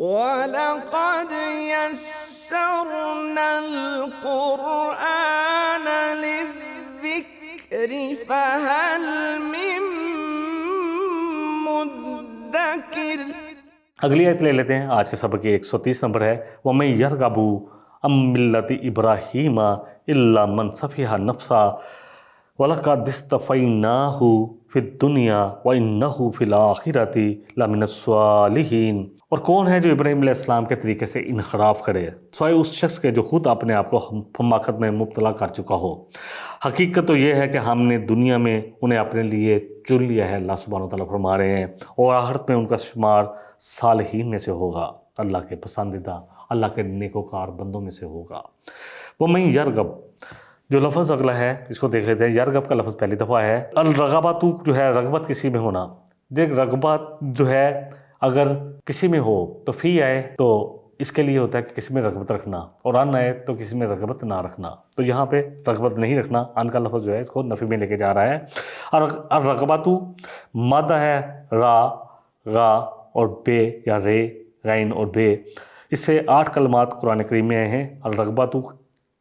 وَلَقَدْ يَسَّرْنَا الْقُرْآنَ لِلذِّكْرِ فَهَلْ مِن مُّدَّكِرٍ۔ اگلی آیت لے لیتے ہیں، آج کے سبق کی 130 نمبر ہے، وَمَن يَرْغَبُ عَن مِّلَّةِ إِبْرَاهِيمَ إِلَّا مَن سَفِهَ نَفْسَهُ وَلَقَدِ اصْطَفَيْنَاهُ فِي الدُّنْيَا وَإِنَّهُ فِي الْآخِرَةِ لَمِنَ الصَّالِحِينَ۔ اور کون ہے جو ابراہیم علیہ السلام کے طریقے سے انحراف کرے سوائے اس شخص کے جو خود اپنے آپ کو حماقت میں مبتلا کر چکا ہو۔ حقیقت تو یہ ہے کہ ہم نے دنیا میں انہیں اپنے لیے چن لیا ہے، اللہ سبحانہ وتعالیٰ فرما رہے ہیں، اور آخرت میں ان کا شمار صالحین میں سے ہوگا، اللہ کے پسندیدہ، اللہ کے نیکوکار بندوں میں سے ہوگا۔ وَمَن یرغب، جو لفظ اگلا ہے اس کو دیکھ لیتے ہیں۔ یرغب کا لفظ پہلی دفعہ ہے۔ الرغبۃ جو ہے رغبت کسی میں ہونا، دیکھ رغبت جو ہے اگر کسی میں ہو تو فی آئے تو اس کے لیے ہوتا ہے کہ کسی میں رغبت رکھنا، اور ان آئے تو کسی میں رغبت نہ رکھنا، تو یہاں پہ رغبت نہیں رکھنا، ان کا لفظ جو ہے اس کو نفی میں لے کے جا رہا ہے۔ الرغبۃ مادہ ہے را، غا اور بے یا رے، غین اور بے، اس سے 8 کلمات قرآن کریم میں آئے ہیں۔ الرغبۃ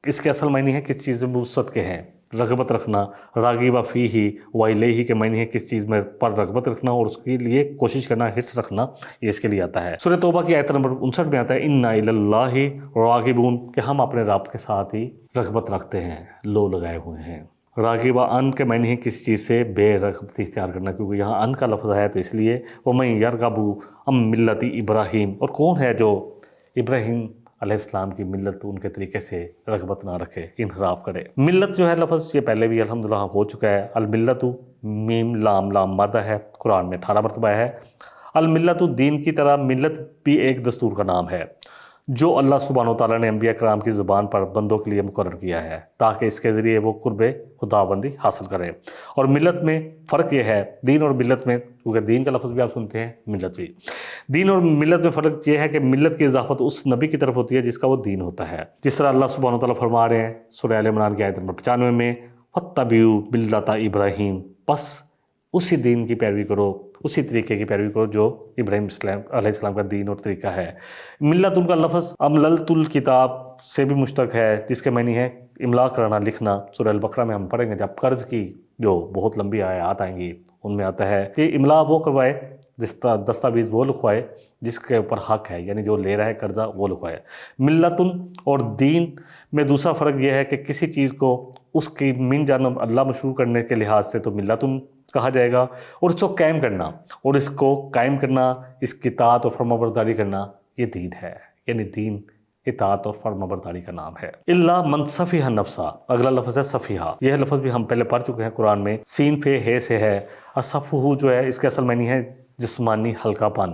اس کے اصل معنی ہے کس چیز میں وسعت کے ہیں، رغبت رکھنا، راغب فیہ و الیہ کے معنی ہے کس چیز میں پر رغبت رکھنا اور اس کے لیے کوشش کرنا، حرص رکھنا، یہ اس کے لیے آتا ہے۔ سورہ توبہ کی آیت نمبر 59 میں آتا ہے انا الی اللہ راغبون، کہ ہم اپنے رب کے ساتھ ہی رغبت رکھتے ہیں، لو لگائے ہوئے ہیں۔ راغبہ ان کے معنی ہے کسی چیز سے بے رغبت اختیار کرنا، کیونکہ یہاں ان کا لفظ ہے تو اس لیے وَمَن یرغب عن ملۃ ابراہیم، اور کون ہے جو ابراہیم علیہ السلام کی ملت ان کے طریقے سے رغبت نہ رکھے، انحراف کرے۔ ملت جو ہے لفظ یہ پہلے بھی الحمدللہ ہو چکا ہے۔ الملت میم لام لام مادہ ہے، قرآن میں 18 مرتبہ ہے۔ الملت دین کی طرح ملت بھی ایک دستور کا نام ہے جو اللہ سبحانہ وتعالیٰ نے انبیاء کرام کی زبان پر بندوں کے لیے مقرر کیا ہے تاکہ اس کے ذریعے وہ قرب خداوندی حاصل کریں۔ اور ملت میں فرق یہ ہے، دین اور ملت میں، کیونکہ دین کا لفظ بھی آپ سنتے ہیں، ملت بھی، دین اور ملت میں فرق یہ ہے کہ ملت کی اضافت اس نبی کی طرف ہوتی ہے جس کا وہ دین ہوتا ہے، جس طرح اللہ سبحانہ وتعالیٰ فرما رہے ہیں سورہ آل عمران کی آیت نمبر 95 میں فَاتَّبِعُوا مِلَّةَ إِبْرَاهِيمَ، بس اسی دین کی پیروی کرو، اسی طریقے کی پیروی کرو جو ابراہیم علیہ السلام کا دین اور طریقہ ہے۔ ملت ان کا لفظ امللت الکتاب سے بھی مشتق ہے جس کے معنی ہے املا کرنا، لکھنا۔ سورہ البقرہ میں ہم پڑھیں گے جب قرض کی جو بہت لمبی آیات آئیں گی ان میں آتا ہے کہ املا وہ کروائے، دستاویز وہ لکھوائے جس کے اوپر حق ہے، یعنی جو لے رہا ہے قرضہ وہ لکھوائے۔ ملتن اور دین میں دوسرا فرق یہ ہے کہ کسی چیز کو اس کی من جانب اللہ مشروع کرنے کے لحاظ سے تو ملتن کہا جائے گا، اور اس کو قائم کرنا، اور اس کو قائم کرنا، اس کی اطاعت اور فرمانبرداری کرنا، یہ دین ہے، یعنی دین اطاعت اور فرمانبرداری کا نام ہے۔ الا من صفیہ نفسہ، اگلا لفظ ہے صفیہ، یہ لفظ بھی ہم پہلے پڑھ چکے ہیں قرآن میں، سین فے ہے سے ہے۔ الصفح جو ہے اس کے اصل معنی ہے جسمانی ہلکا پن،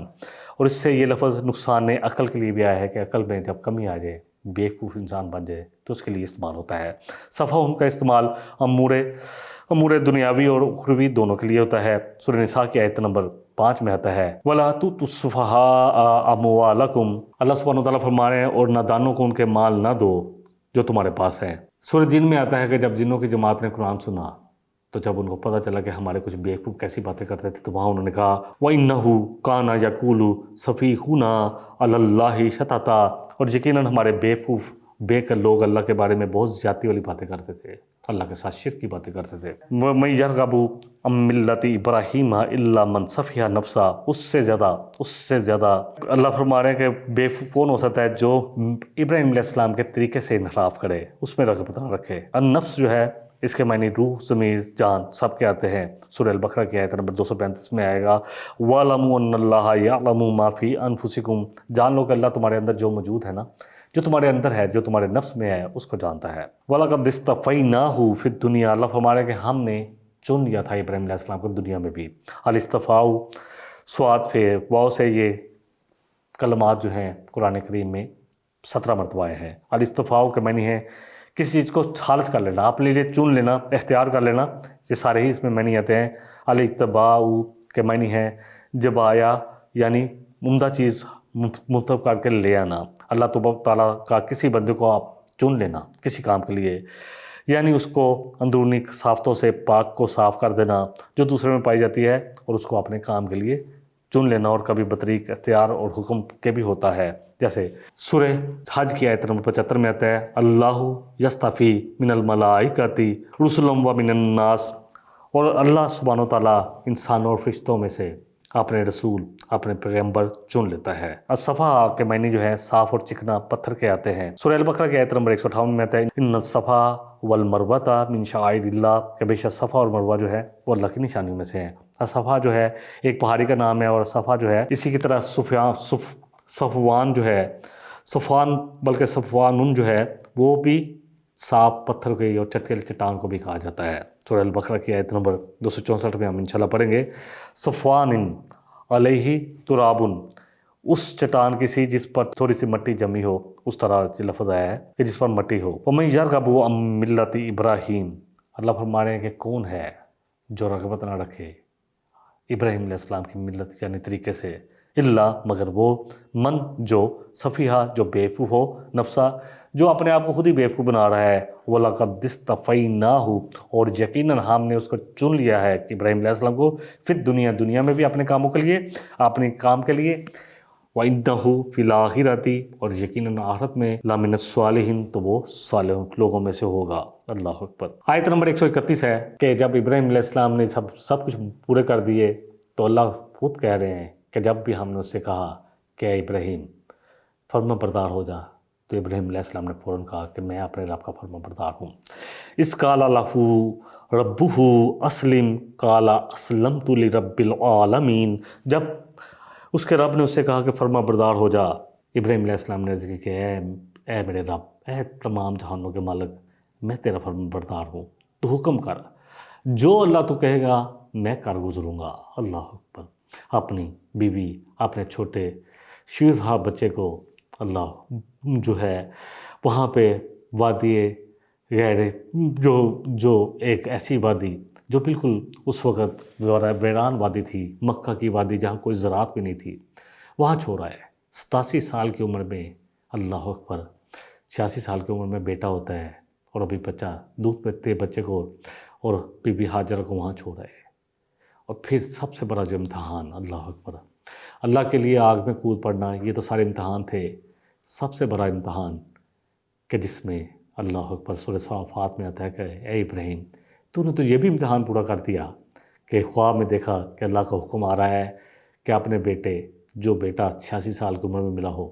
اور اس سے یہ لفظ نقصان عقل کے لیے بھی آیا ہے کہ عقل میں جب کمی آ جائے، بیوقوف انسان بن جائے تو اس کے لیے استعمال ہوتا ہے۔ صفحہ ان کا استعمال امور دنیاوی اور اخروی دونوں کے لیے ہوتا ہے۔ سورہ نساء کی آیت نمبر 5 میں آتا ہے وَلَا تُؤْتُوا السُّفَهَاءَ أَمْوَالَكُمْ، اللہ سبحانہ وتعالیٰ فرما رہے ہیں اور نادانوں کو ان کے مال نہ دو جو تمہارے پاس ہیں۔ سورہ جن میں آتا ہے کہ جب جنوں کی جماعت نے قرآن سنا تو جب ان کو پتہ چلا کہ ہمارے کچھ بیوقوف کیسی باتیں کرتے تھے تو وہاں انہوں نے کہا وَإِنَّهُ كَانَ يَقُولُ سَفِيهُنَا عَلَى اللَّهِ شَطَطًا، اور یقیناً ہمارے بیوقوف بے کر لوگ اللہ کے بارے میں بہت زیادتی والی باتیں کرتے تھے، اللہ کے ساتھ شرک کی باتیں کرتے تھے۔ وَمَن یرغب عن ملۃ ابراہیم الا من صفیہ نفسہ، اس سے زیادہ اللہ فرما رہے ہیں کہ بیوقوف کون ہو سکتا ہے جو ابراہیم علیہ السلام کے طریقے سے انحراف کرے، اس میں رغبت نہ رکھے۔ النفس جو ہے اس کے معنی روح، ضمیر، جان سب کے آتے ہیں۔ سورہ البقرہ کی آیت نمبر 235 میں آئے گا وَاعْلَمُوا أَنَّ اللَّهَ يَعْلَمُ مَا فِي أَنفُسِكُمْ، جان لو کہ اللہ تمہارے اندر جو موجود ہے نا، جو تمہارے اندر ہے، جو تمہارے نفس میں ہے، اس کو جانتا ہے۔ وَلَقَدِ اصْطَفَيْنَاهُ فِي الدُّنْيَا، اللہ فرمایا کہ ہم نے چن لیا تھا ابراہیم علیہ السلام کو دنیا میں بھی۔ الاصطفاء سواد فے واو سے یہ کلمات جو ہیں قرآن کریم میں 17 مرتبہ آئے ہیں۔ الاصطفاء کے معنی ہے کسی چیز کو خالص کر لینا، اپنے لیے چن لینا، اختیار کر لینا، یہ سارے ہی اس میں معنی آتے ہیں۔ الاجتباء کے معنی ہے جبایا، یعنی عمدہ چیز منتخب کر کے لے آنا، اللہ تعالیٰ کا کسی بندے کو آپ چن لینا کسی کام کے لیے، یعنی اس کو اندرونی صافتوں سے پاک کو صاف کر دینا جو دوسرے میں پائی جاتی ہے اور اس کو اپنے کام کے لیے چن لینا اور کبھی بطریق اختیار اور حکم کے بھی ہوتا ہے. جیسے سورہ حج کی آیت نمبر 75 میں آتا ہے اللہ یستفی من الملائکۃ رسلا و من الناس، اور اللہ سبحانہ و تعالیٰ انسانوں اور فرشتوں میں سے اپنے رسول اپنے پیغمبر چن لیتا ہے. الصفا کے معنی جو ہے صاف اور چکنا پتھر کے آتے ہیں. سورہ البقرہ کی آیت نمبر 158 میں آتا ہے ان الصفا والمروۃ من شعائر اللہ، کہ بے شک صفا اور مروہ جو ہے وہ اللہ کی نشانیوں میں سے ہیں. صفا جو ہے ایک پہاڑی کا نام ہے، اور صفا جو ہے اسی کی طرح صفوان جو ہے صفوان جو ہے وہ بھی صاف پتھر کی اور چٹکیل چٹان کو بھی کہا جاتا ہے. سورہ البقرہ کی آیت نمبر 264 میں ہم انشاءاللہ پڑھیں گے صفوان علیہ ترابن، اس چٹان کی سی جس پر تھوڑی سی مٹی جمی ہو، اس طرح یہ لفظ آیا ہے کہ جس پر مٹی ہو. وَمَن يَرْغَبُ عَن مِّلَّةِ ابراہیم، اللہ فرما رہے ہیں کہ کون ہے جو رغبت نہ رکھے ابراہیم علیہ السلام کی ملت یعنی طریقے سے، اللہ مگر وہ من جو صفیحہ جو بیوقوف ہو، نفسا جو اپنے آپ کو خود ہی بیوقوف بنا رہا ہے، وَلَقَدْ اسْتَفَيْنَاهُ، اور یقیناً ہم نے اس کو چن لیا ہے کہ ابراہیم علیہ السلام کو فی دنیا میں بھی اپنے کاموں کے لیے، اپنے کام کے لیے، وَإِنَّهُ فِي الْآخِرَةِ، اور یقیناً آخرت میں لَمِنَ الصَّالِحِينَ، تو وہ صالح لوگوں میں سے ہوگا. اللہ اکبر. آیت نمبر 131 ہے کہ جب ابراہیم علیہ السلام نے سب کچھ پورے کر دیے تو اللہ خود کہہ رہے ہیں کہ جب بھی ہم نے اس سے کہا کہ اے ابراہیم فرما بردار ہو جا، تو ابراہیم علیہ السلام نے فوراً کہا کہ میں اپنے رب کا فرما بردار ہوں. اس قال لہ ربہ اسلم قال اسلمت لرب العالمین، جب اس کے رب نے اس سے کہا کہ فرما بردار ہو جا، ابراہیم علیہ السلام نے ذکر کہ اے میرے رب، اے تمام جہانوں کے مالک، میں تیرا فرما بردار ہوں، تو حکم کر، جو اللہ تو کہے گا میں کر گزروں گا. اللہ اکبر. اپنی بیوی، اپنے چھوٹے شیرہ بچے کو اللہ جو ہے وہاں پہ وادی غیر جو ایک ایسی وادی جو بالکل اس وقت ویران وادی تھی، مکہ کی وادی جہاں کوئی زراعت بھی نہیں تھی، وہاں چھوڑا ہے. 87 سال کی عمر میں، اللہ اکبر، 86 سال کی عمر میں بیٹا ہوتا ہے، اور ابھی بچہ دودھ پیتے بچے کو اور بی بی ہاجر کو وہاں چھوڑا ہے. اور پھر سب سے بڑا جو امتحان، اللہ اکبر، اللہ کے لیے آگ میں کود پڑنا، یہ تو سارے امتحان تھے. سب سے بڑا امتحان کہ جس میں اللہ اکبر سورہ صافات میں آتا ہے کہ اے ابراہیم، تو نے تو یہ بھی امتحان پورا کر دیا کہ خواب میں دیکھا کہ اللہ کا حکم آ رہا ہے کہ اپنے بیٹے، جو بیٹا 86 سال کی عمر میں ملا ہو،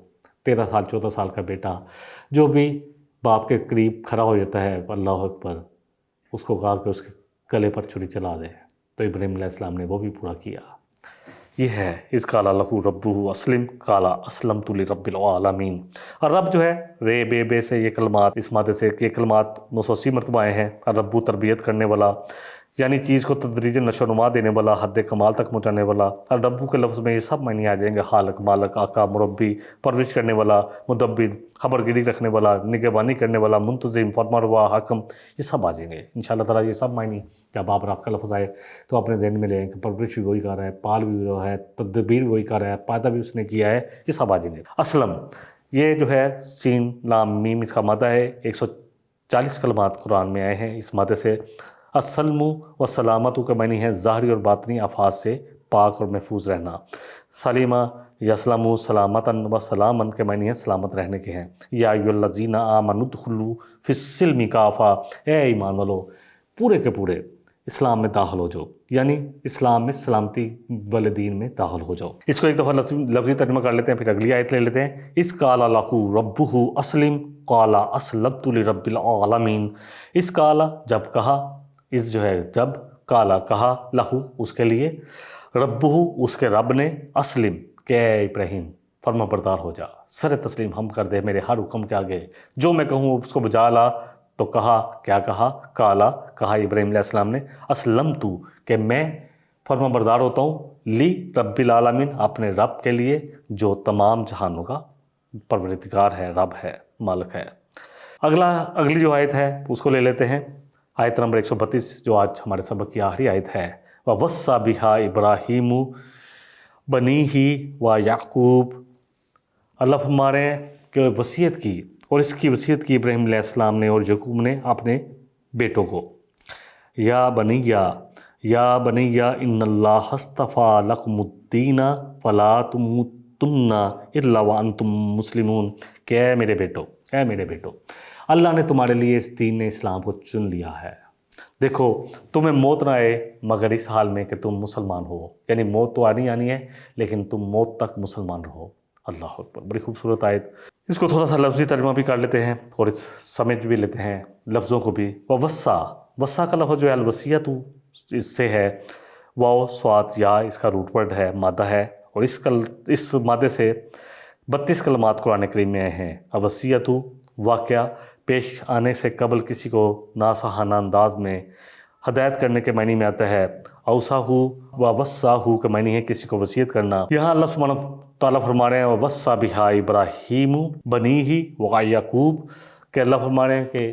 13 سال 14 سال کا بیٹا جو بھی باپ کے قریب کھڑا ہو جاتا ہے، اللہ اکبر، اس کو کہا کہ اس کے گلے پر چھری چلا دے. تو ابراہیم علیہ السلام نے وہ بھی پورا کیا. یہ ہے اذ قال لہ ربہ اسلم قال اسلمت لرب العالمین. اور رب جو ہے رے بے سے یہ کلمات، اس مادے سے یہ کلمات 980 مرتبہ آئے ہیں. اور ربو تربیت کرنے والا، یعنی چیز کو تدریج نشو و نما دینے والا، حد کمال تک پہنچانے والا. اور ربو کے لفظ میں یہ سب معنی آ جائیں گے، خالق، مالک، آقا، مربی، پرورش کرنے والا، مدبر، خبر گیری رکھنے والا، نگہبانی کرنے والا، منتظم، فرمانروا، حاکم، یہ سب آ جائیں گے انشاءاللہ تعالیٰ. یہ سب معنی جب آپ رب کا لفظ آئے تو اپنے ذہن میں لیں کہ پرورش بھی وہی کر رہا ہے، پال بھی وہ ہے، تدبیر بھی وہی کر رہا ہے، پیدا بھی اس نے کیا ہے، یہ سب آ جائیں گے. اسلم، یہ جو ہے سین لام میم اس کا مادہ ہے. 140 کلمات قرآن میں آئے ہیں اس مادے سے. السلم و سلامت کا معنی ہے ظاہری اور باطنی آفات سے پاک اور محفوظ رہنا. سلیمہ یسلم سلامتاً و سلامن کے معنی ہے سلامت رہنے کے ہیں. یا ایھا الذین آمنوا ادخلوا فی السلم کافہ، اے ایمان والو پورے کے پورے اسلام میں داخل ہو جاؤ، یعنی اسلام میں سلامتی والے دین میں داخل ہو جاؤ. اس کو ایک دفعہ لفظی ترجمہ کر لیتے ہیں، پھر اگلی آیت لے لیتے ہیں. اس قال لہ ربہ اسلم قال اسلمت لرب العالمین. اس قال جب کہا، اس جو ہے جب، قالا کہا، لہو اس کے لیے، ربہ اس کے رب نے، اسلم کہ اے ابراہیم فرما بردار ہو جا، سر تسلیم ہم کر دے میرے ہر حکم کے آگے، جو میں کہوں اس کو بجا لا. تو کہا، کیا کہا؟ قالا کہا ابراہیم علیہ السلام نے، اسلمت کہ میں فرما بردار ہوتا ہوں، لی رب العالمین اپنے رب کے لیے جو تمام جہانوں کا پروردگار ہے، رب ہے، مالک ہے. اگلی جو آیت ہے اس کو لے لیتے ہیں، آیت نمبر 132 جو آج ہمارے سبق کی آخری آیت ہے. وَوَصَّى بِهَا إِبْرَاهِيمُ بَنِيهِ وَيَعْقُوبُ. اللہ فرما رہے ہیں کہ وصیت کی، اور اس کی وصیت کی ابراہیم علیہ السلام نے اور یعقوب نے اپنے بیٹوں کو. یا بنیا ان اللہ اصطفیٰ لکم الدین فلا تموتن الا وانتم مسلمون، کہ اے میرے بیٹو اللہ نے تمہارے لیے اس دین اسلام کو چن لیا ہے، دیکھو تمہیں موت نہ آئے مگر اس حال میں کہ تم مسلمان ہو، یعنی موت تو آنی ہے لیکن تم موت تک مسلمان رہو۔ اللہ اکبر، بڑی خوبصورت آیت۔ اس کو تھوڑا سا لفظی ترجمہ بھی کر لیتے ہیں اور سمجھ بھی لیتے ہیں لفظوں کو بھی۔ وصا کا لفظ جو ہے الوصیت، اس سے ہے واو صاد یا، اس کا روٹ ورڈ ہے، مادہ ہے، اور اس مادے سے 32 کلمات قرآن کریم میں آئے ہیں۔ الوصیت واقعہ پیش آنے سے قبل کسی کو ناصحانہ انداز میں ہدایت کرنے کے معنی میں آتا ہے۔ اوصاہو و وصاہو کا معنی ہے کسی کو وصیت کرنا۔ یہاں اللہ سبحانہ تعالیٰ فرما رہے ہیں وصا بہا ابراہیم بنیہ و یعقوب، کہ اللہ فرما رہے ہیں کہ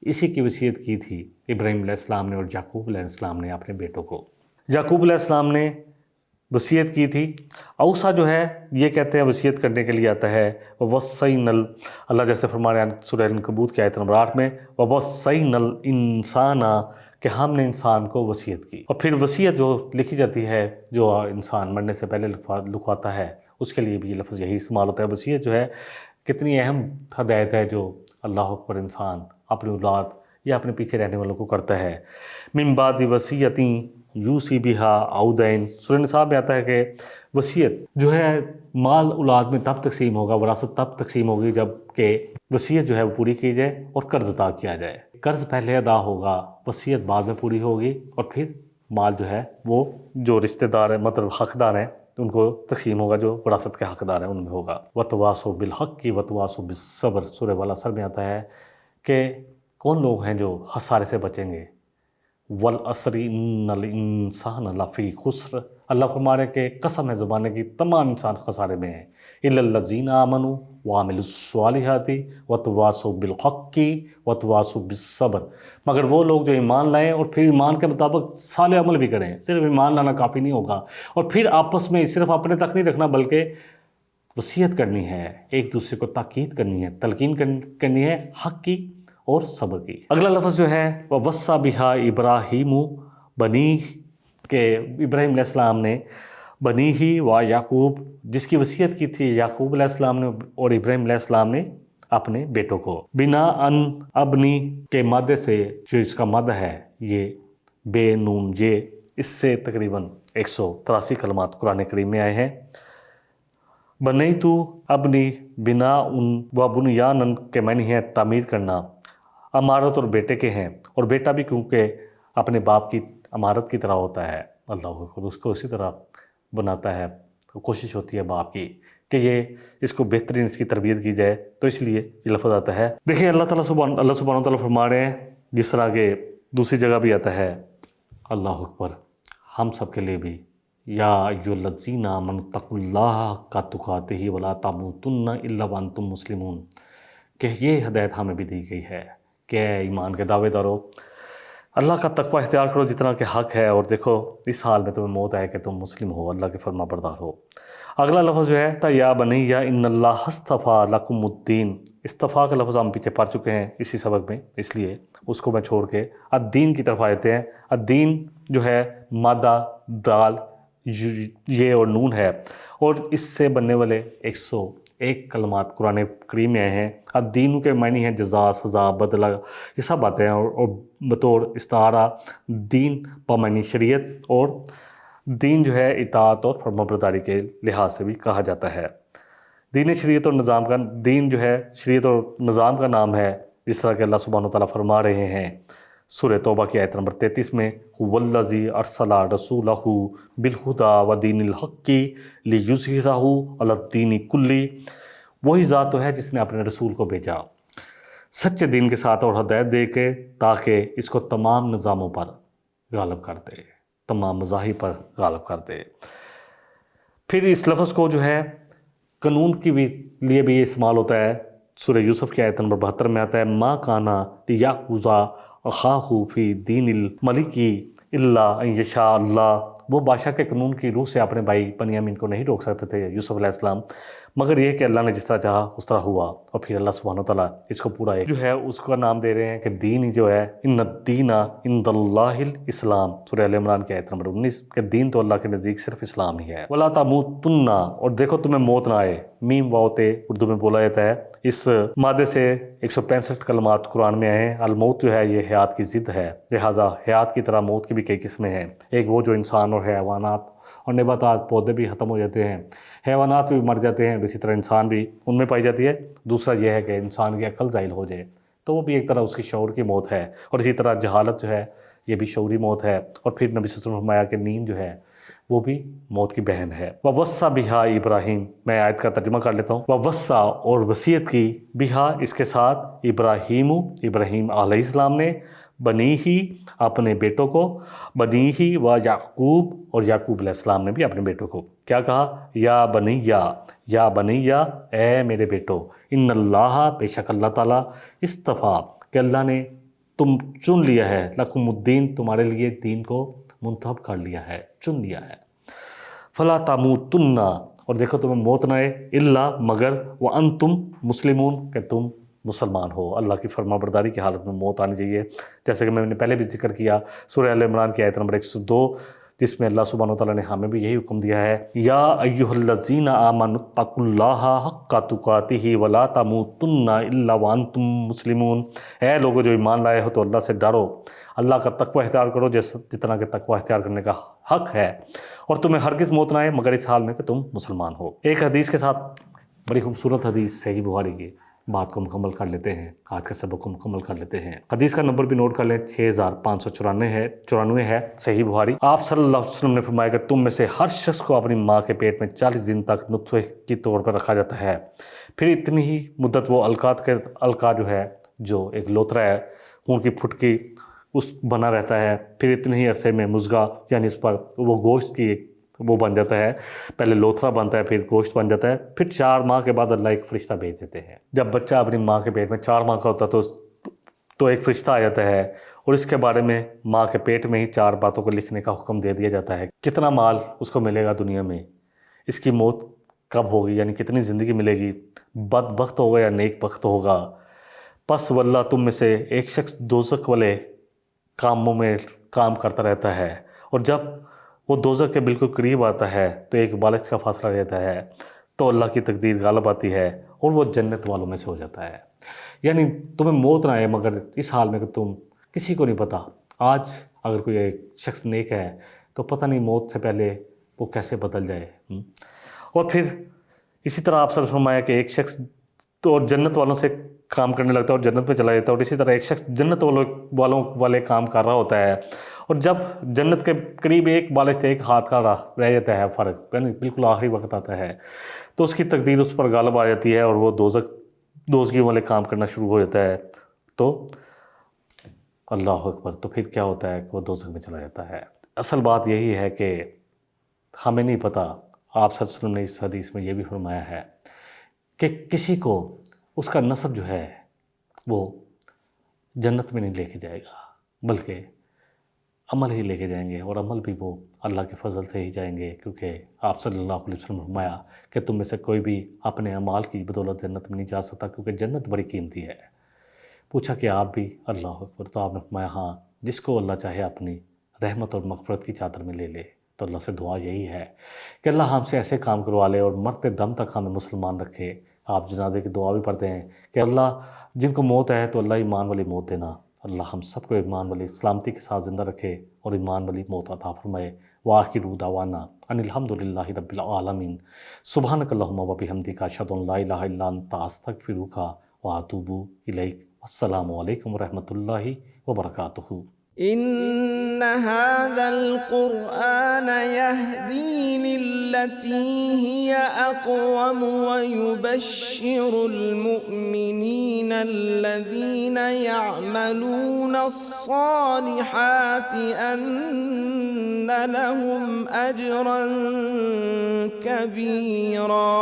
اسی کی وصیت کی تھی ابراہیم علیہ السلام نے اور یعقوب علیہ السلام نے اپنے بیٹوں کو۔ یعقوب علیہ السلام نے وصیت کی تھی۔ اوصا جو ہے یہ کہتے ہیں وصیت کرنے کے لیے آتا ہے وصینا، اللہ جیسے فرما رہے ہیں سورہ العنکبوت کی آیت نمبر 8 میں وصینا الانسان، کہ ہم نے انسان کو وصیت کی۔ اور پھر وصیت جو لکھی جاتی ہے، جو انسان مرنے سے پہلے لکھواتا ہے، اس کے لیے بھی یہ لفظ یہی استعمال ہوتا ہے۔ وصیت جو ہے کتنی اہم ہدایت ہے جو اللہ اکبر انسان اپنی اولاد یا اپنے پیچھے رہنے والوں کو کرتا ہے۔ من بعد وصیتیں یوصی بہا او دین، سورہ نساء میں آتا ہے کہ وصیت جو ہے مال اولاد میں تب تقسیم ہوگا، وراثت تب تقسیم ہوگی جب کہ وصیت جو ہے وہ پوری کی جائے اور قرض ادا کیا جائے۔ قرض پہلے ادا ہوگا، وصیت بعد میں پوری ہوگی، اور پھر مال جو ہے وہ جو رشتہ دار ہیں، مطلب حقدار ہیں، ان کو تقسیم ہوگا، جو وراثت کے حقدار ہیں ان میں ہوگا۔ وتواصوا بالحق وتواصوا بالصبر، سورہ والعصر میں آتا ہے کہ کون لوگ ہیں جو خسارے سے بچیں گے۔ والعصر ان الانسان لفی خسر، اللہ فرما رہے کہ قسم ہے زمانے کی، تمام انسان خسارے میں ہیں۔ الا الذین آمنوا وعملوا الصالحات وتواصوا بالحق وتواصوا بالصبر، مگر وہ لوگ جو ایمان لائیں اور پھر ایمان کے مطابق صالح عمل بھی کریں۔ صرف ایمان لانا کافی نہیں ہوگا، اور پھر آپس میں صرف اپنے تک نہیں رکھنا بلکہ وصیت کرنی ہے، ایک دوسرے کو تاکید کرنی ہے، تلقین کرنی ہے حق کی اور صبر کی۔ اگلا لفظ جو ہے وہ وصا بہا ابراہیم بنی، کہ ابراہیم علیہ السلام نے بنی ہی و یعقوب، جس کی وصیت کی تھی یعقوب علیہ السلام نے اور ابراہیم علیہ السلام نے اپنے بیٹوں کو۔ بنا ان ابنی کے مادے سے، جو اس کا مادہ ہے یہ بے نون یہ، اس سے تقریباً 183 کلمات قرآن کریم میں آئے ہیں۔ بنیتو ابنی بنا ان و بنیانن کے معنی ہے تعمیر کرنا، عمارت اور بیٹے کے ہیں، اور بیٹا بھی کیونکہ اپنے باپ کی عمارت کی طرح ہوتا ہے، اللہ خود اس کو اسی طرح بناتا ہے، تو کوشش ہوتی ہے باپ کی کہ یہ اس کو بہترین اس کی تربیت کی جائے، تو اس لیے یہ لفظ آتا ہے۔ دیکھیں اللہ سبحانہ تعالیٰ فرما رہے ہیں، جس طرح کہ دوسری جگہ بھی آتا ہے، اللہ اکبر، ہم سب کے لیے بھی یا ایھا الذین آمنوا اتقوا اللہ حق تقاتہ ولا تموتن الا وانتم مسلمون، کہ یہ ہدایت ہمیں بھی دی گئی ہے کہ اے ایمان کے دعوے دارو، اللہ کا تقوی اختیار کرو جتنا کہ حق ہے، اور دیکھو اس حال میں تمہیں موت آئے کہ تم مسلم ہو، اللہ کے فرما بردار ہو۔ اگلا لفظ جو ہے یا بنی ان اللہ اصطفیٰ لکم الدین، اصطفیٰ کا لفظ ہم پیچھے پڑھ چکے ہیں اسی سبق میں، اس لیے اس کو میں چھوڑ کے الدین کی طرف آتے ہیں۔ الدین جو ہے مادہ دال یہ اور نون ہے، اور اس سے بننے والے 101 کلمات قرآن کریم میں آئے ہیں۔ الدین کے معنی ہیں جزا، سزا، بدلہ، یہ سب باتیں ہیں، اور بطور استعارہ دین بمعنی شریعت، اور دین جو ہے اطاعت اور فرمانبرداری کے لحاظ سے بھی کہا جاتا ہے۔ دین شریعت اور نظام کا، دین جو ہے شریعت اور نظام کا نام ہے، جس طرح کہ اللہ سبحانہ وتعالیٰ فرما رہے ہیں سورہ توبہ کی آیت نمبر 33 میں والذی ارسل رسولہ بالہدی ودین الحق لیظہرہ علی الدین کلہ، وہی ذات تو ہے جس نے اپنے رسول کو بھیجا سچے دین کے ساتھ اور ہدایت دے کے، تاکہ اس کو تمام نظاموں پر غالب کر دے، تمام مذاہب پر غالب کر دے۔ پھر اس لفظ کو جو ہے قانون کی بھی لیے بھی استعمال ہوتا ہے، سورہ یوسف کی آیت نمبر 72 میں آتا ہے ما کانا لیأخذ اخاہ فی دین الملک الا ان یشاء اللہ، وہ بادشاہ کے قانون کی روح سے اپنے بھائی بنیامین کو نہیں روک سکتے تھے یوسف علیہ السلام، مگر یہ کہ اللہ نے جس طرح چاہا اس طرح ہوا، اور پھر اللہ سبحانہ وتعالیٰ اس کو پورا ایک جو ہے اس کا نام دے رہے ہیں کہ دین ہی جو ہے ان الدین عند اللہ الاسلام، سورہ ال عمران کی آیت نمبر 19، کہ دین تو اللہ کے نزدیک صرف اسلام ہی ہے۔ ولا تموتن، اور دیکھو تمہیں موت نہ آئے، میم واو تے اردو میں بولا جاتا ہے۔ اس مادے سے 165 کلمات قرآن میں آئے ہیں۔ الموت جو ہے یہ حیات کی ضد ہے، لہٰذا حیات کی طرح موت کی بھی کئی قسمیں ہیں۔ ایک وہ جو انسان اور حیوانات اور نباتات پودے بھی ختم ہو جاتے ہیں، حیوانات بھی مر جاتے ہیں، اسی طرح انسان بھی ان میں پائی جاتی ہے۔ دوسرا یہ ہے کہ انسان کی عقل زائل ہو جائے تو وہ بھی ایک طرح اس کی شعور کی موت ہے، اور اسی طرح جہالت جو ہے یہ بھی شعوری موت ہے۔ اور پھر نبی صلی اللہ علیہ وسلم نے فرمایا کہ نیند جو ہے وہ بھی موت کی بہن ہے۔ وَوَصَّى بِهَا ابراہیم، میں آیت کا ترجمہ کر لیتا ہوں۔ وَوَصَّى، اور وصیت کی، بِهَا اس کے ساتھ، ابراہیم علیہ السلام نے، بنی ہی اپنے بیٹوں کو، بنی ہی و یعقوب، اور یعقوب علیہ السلام نے بھی اپنے بیٹوں کو کیا کہا؟ یا بنیا، اے میرے بیٹو، ان اللہ، بے شک اللہ تعالیٰ، استفا، کہ اللہ نے تم چن لیا ہے، لکم الدین، تمہارے لیے دین کو منتخب کر لیا ہے، چن لیا ہے۔ فلا تموتن، اور دیکھو تمہیں موت نہ آئے، الا مگر، وانتم مسلمون، کہ تم مسلمان ہو۔ اللہ کی فرما برداری کی حالت میں موت آنی چاہیے، جیسے کہ میں نے پہلے بھی ذکر کیا سورہ ال عمران کی آیت نمبر 102، جس میں اللہ سبحانہ وتعالیٰ نے ہمیں بھی یہی حکم دیا ہے، یا ایھا الذین آمنوا اتقوا اللہ حق تقاتہ ولا تموتن الا وانتم مسلمون، اے لوگو جو ایمان لائے ہو تو اللہ سے ڈرو، اللہ کا تقوی اختیار کرو جتنا کہ تقوی اختیار کرنے کا حق ہے، اور تمہیں ہرگز موت نہ آئے مگر اس حال میں کہ تم مسلمان ہو۔ ایک حدیث کے ساتھ، بڑی خوبصورت حدیث صحیح بخاری کی، بات کو مکمل کر لیتے ہیں، آج کا سبق کو مکمل کر لیتے ہیں۔ حدیث کا نمبر بھی نوٹ کر لیں، 6594 ہے، صحیح بخاری۔ آپ صلی اللہ علیہ وسلم نے فرمایا کہ تم میں سے ہر شخص کو اپنی ماں کے پیٹ میں 40 دن تک نطفے کی طور پر رکھا جاتا ہے، پھر اتنی ہی مدت وہ القا جو ہے، جو ایک لوترا ہے، خون کی پھٹکی اس بنا رہتا ہے، پھر اتنے ہی عرصے میں مزغہ، یعنی اس پر وہ گوشت کی ایک وہ بن جاتا ہے، پہلے لوتھرا بنتا ہے پھر گوشت بن جاتا ہے، پھر 4 ماہ کے بعد اللہ ایک فرشتہ بھیج دیتے ہیں۔ جب بچہ اپنی ماں کے پیٹ میں 4 ماہ کا ہوتا تو ایک فرشتہ آ جاتا ہے، اور اس کے بارے میں ماں کے پیٹ میں ہی 4 باتوں کو لکھنے کا حکم دے دیا جاتا ہے، کتنا مال اس کو ملے گا دنیا میں، اس کی موت کب ہوگی، یعنی کتنی زندگی ملے گی، بدبخت ہوگا یا نیک بخت ہوگا۔ پس واللہ تم میں سے ایک شخص دوزخ والے کاموں میں کام کرتا رہتا ہے، اور جب وہ دوزخ کے بالکل قریب آتا ہے تو ایک بالش کا فاصلہ رہتا ہے تو اللہ کی تقدیر غالب آتی ہے اور وہ جنت والوں میں سے ہو جاتا ہے۔ یعنی تمہیں موت نہ آئے مگر اس حال میں کہ تم، کسی کو نہیں پتا، آج اگر کوئی ایک شخص نیک ہے تو پتہ نہیں موت سے پہلے وہ کیسے بدل جائے۔ اور پھر اسی طرح آپ نے فرمایا کہ ایک شخص تو جنت والوں سے کام کرنے لگتا ہے اور جنت میں چلا جاتا ہے، اور اسی طرح ایک شخص جنت والوں والے کام کر رہا ہوتا ہے، اور جب جنت کے قریب ایک بالش سے ایک ہاتھ کا رہ جاتا ہے فرق، یعنی بالکل آخری وقت آتا ہے تو اس کی تقدیر اس پر غالب آ جاتی ہے اور وہ دوزخی والے کام کرنا شروع ہو جاتا ہے، تو اللہ اکبر، تو پھر کیا ہوتا ہے کہ وہ دوزخ میں چلا جاتا ہے۔ اصل بات یہی ہے کہ ہمیں نہیں پتہ، آپ صلی اللہ علیہ وسلم نے اس حدیث میں یہ بھی فرمایا ہے کہ کسی کو اس کا نسب جو ہے وہ جنت میں نہیں لے کے جائے گا، بلکہ عمل ہی لے کے جائیں گے، اور عمل بھی وہ اللہ کے فضل سے ہی جائیں گے، کیونکہ آپ صلی اللہ علیہ وسلم نے فرمایا کہ تم میں سے کوئی بھی اپنے اعمال کی بدولت جنت میں نہیں جا سکتا، کیونکہ جنت بڑی قیمتی ہے۔ پوچھا کہ آپ بھی؟ اللہ اکبر، تو آپ نے فرمایا ہاں، جس کو اللہ چاہے اپنی رحمت اور مغفرت کی چادر میں لے لے۔ تو اللہ سے دعا یہی ہے کہ اللہ ہم سے ایسے کام کروا لے اور مرتے دم تک ہمیں مسلمان رکھے۔ آپ جنازے کی دعا بھی پڑھتے ہیں کہ اللہ جن کو موت ہے تو اللہ ایمان والی موت دینا، اللہ ہم سب کو ایمان والی سلامتی کے ساتھ زندہ رکھے اور ایمان والی موت عطا فرمائے۔ وآخر دعوانا ان الحمد للہ رب العالمین، سبحانک اللہم و بحمدک، اشہد ان لا الہ الا انت، استغفرک واتوب الیک۔ السلام علیکم ورحمۃ اللہ وبرکاتہ۔ إن هذا القرآن يهدي للتي هي أقوم ويبشر المؤمنين الذين يعملون الصالحات أن لهم أجرا كبيرا۔